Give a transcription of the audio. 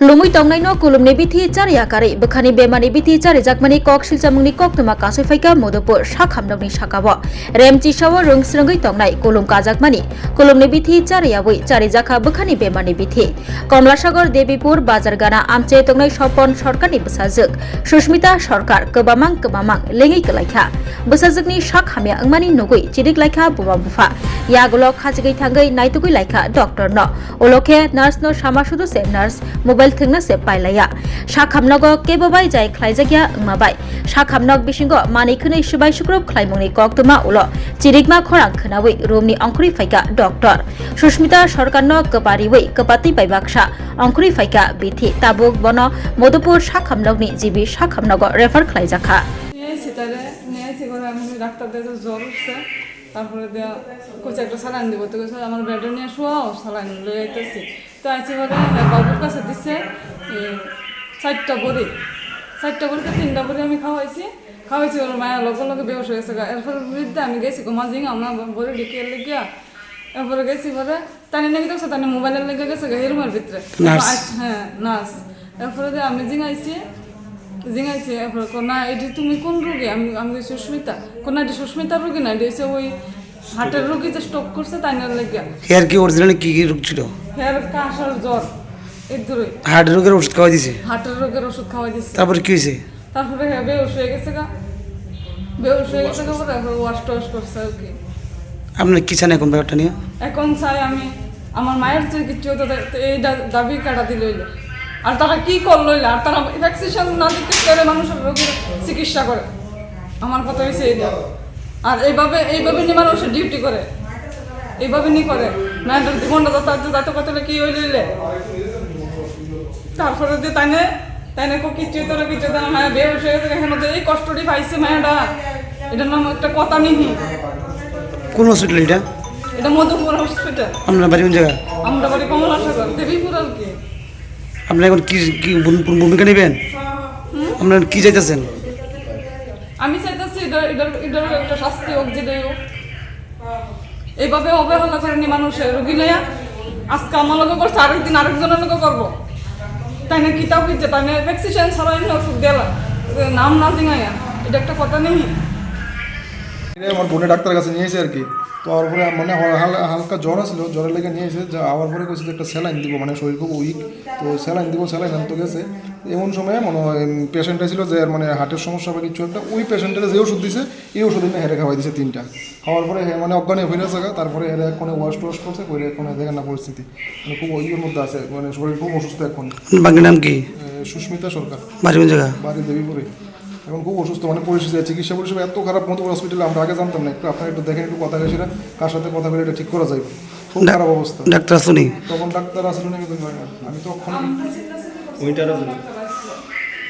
Lumui tongnai no kulumni bithi Charijagwi bekhani bemani bithi Charijagwi kok silchamungni kok tuma kasaifaika Madhupur sakhamnokni sakao remchi sawo rungsrangui tongnai kulum kajakmani kulumni bithi Charijagwi bekhani bemani bithi Komlasagar Devipur Bazargana amche tongnai sopon sorkarni bwsajuk Susmita Sarkar Kwbamang lengi kalaikha bwsajakni sakhamya angmani nugui chirik laikha buma bufa yagulo khajigui thangai naitugui laikha doctor no olokhe nurse no sama sudu se nurse mobile thingna se pailaya sakhamnogo kebobai jai khlaijagya ngmabai sakhamnog bisingo manikhunai subai sukrop khlaimungni koktuma ulo chirikma khorang khnawi roomni angkhuri phaika doctor Susmita Sarkarno kepariwi kepati paibaksa angkhuri phaika bithi tabuk bono Madhupur sakhamnogni jibi sakhamnogo refer khlaijakha ডাক্তারদের জ্বর উঠছে তারপরে কোচে একটা saline দিব তো আমার বেডে নিয়ে শোয়াও স্যালাইন লয়ে আইতেছি তো আইসি বলে বাবুর কাছে দিচ্ছে 4টা বড়ি 3টা বড়ি আমি খাওয়াইছি ওর মায়ের লগে লগে বেহোশ হয়ে গেছে এরপর বৃদ্ধে আমি গেছি মাঝিং আমার বড়ি ঢেকে লেগে এরপরে গেছি পরে তাই নাকি দেখছো তাই মোবাইলের লেগে গেছে রুমের ভিতরে হ্যাঁ নার্স এরপরে আমি জিঙাইছি এরপরে না এটি তুমি কোন রোগী আমি সুস্মিতা কোন এটি সুস্মিতার রোগী না এটি হচ্ছে ওই হার্টের রোগী যে স্ট্রোক করছে তাই না লেগে হেয়ার কি অরিজিনালি কি রোগ ছিল হেয়ার কাশ আর জ্বর এই দুটোই হার্টের রোগের ওষুধ খাওয়াই দিছে খাওয়াই দিছে তারপরে কি হয়েছে তারপরে বেহুশ হয়ে গেছে পরে ওয়াশ টোয়াশ করছে আর কি আপনি কি চান এখন ব্যাপারটা নিয়ে এখন চাই আমি আমার মায়ের যে কিছু হতো এই দাবি কাটা দিল আর তারা কি করলো আর তারা ভ্যাকসিনেশন না দিতে করে মানুষের রোগীর চিকিৎসা করে আমার কথা হয়েছে এইটা আর এইভাবে নিয়ে মানুষের ডিউটি করে এইভাবে নি করে মায়ের জীবনটা যত কথা কি হইলে তারপরে যে তাই না কিছু মায়ের বেহুশ হয়ে গেছে এখানে তো এই কষ্টটি পাইছে মায়েরা এটার নাম একটা কথা নিহি কোন হসপিটাল এটা মধুপুর হসপিটাল আপনার বাড়ি কোন জায়গা আমরা বাড়ি কমলাসাগর দেবীপুর আর কি আপনি এখন কি ভূমিকা নেবেন আপনার কি চাইতেছেন আমি চাইতেছি এটার একটা শাস্তি হোক যে এইভাবে অবহেলা করেনি মানুষের রোগী নেয়া আজকে আমার লোক করছে আরেকদিন আরেকজনের লোক করবো তাই না কিতাব হইতে তাই না ভ্যাকসিনেশন ছাড়াই না ওষুধ দিলা নাম না জিঙাইয়া এটা একটা কথা নেই আমার বোনের ডাক্তারের কাছে নিয়েছে আর কি তো তারপরে মানে হালকা জ্বর আসলো জ্বরের লেগে নিয়ে এসে আবার পরে কইছে যে একটা স্যালাইন দিব মানে শরীর খুব উইক তো স্যালাইন আনতে গেছে এমন সময় মনে হয় পেশেন্টটা ছিল যে মানে হার্টের সমস্যা বা কিছু একটা ওই পেশেন্টের যে ওষুধ দিছে এই ওষুধ এনে হেরে খাওয়াই দিছে 3টা খাওয়ার পরে মানে অজ্ঞান হয়ে ফিরে থাকা তারপরে হেরে এখনো ওয়াশ করছে করে এখন দেখেন না পরিস্থিতি মানে খুব ওইয়ের মধ্যে আছে মানে শরীর খুব অসুস্থ এখন বাকি নাম কি সুস্মিতা সরকার বাড়ি কোন জায়গা বাড়ি দেবীপুরে এখন খুব অসুস্থ মানে পরিস্থিতি চিকিৎসা পরিষেবা এত খারাপ মতো হসপিটালে আমরা আগে জানতাম না একটু আপনারা একটু দেখেন একটু কথা গেছিলেন কার সাথে কথা বলে এটা ঠিক করা যাবে খুব খারাপ অবস্থা ডাক্তার আসুনি তখন ডাক্তার আসলে আমি তো ওখানে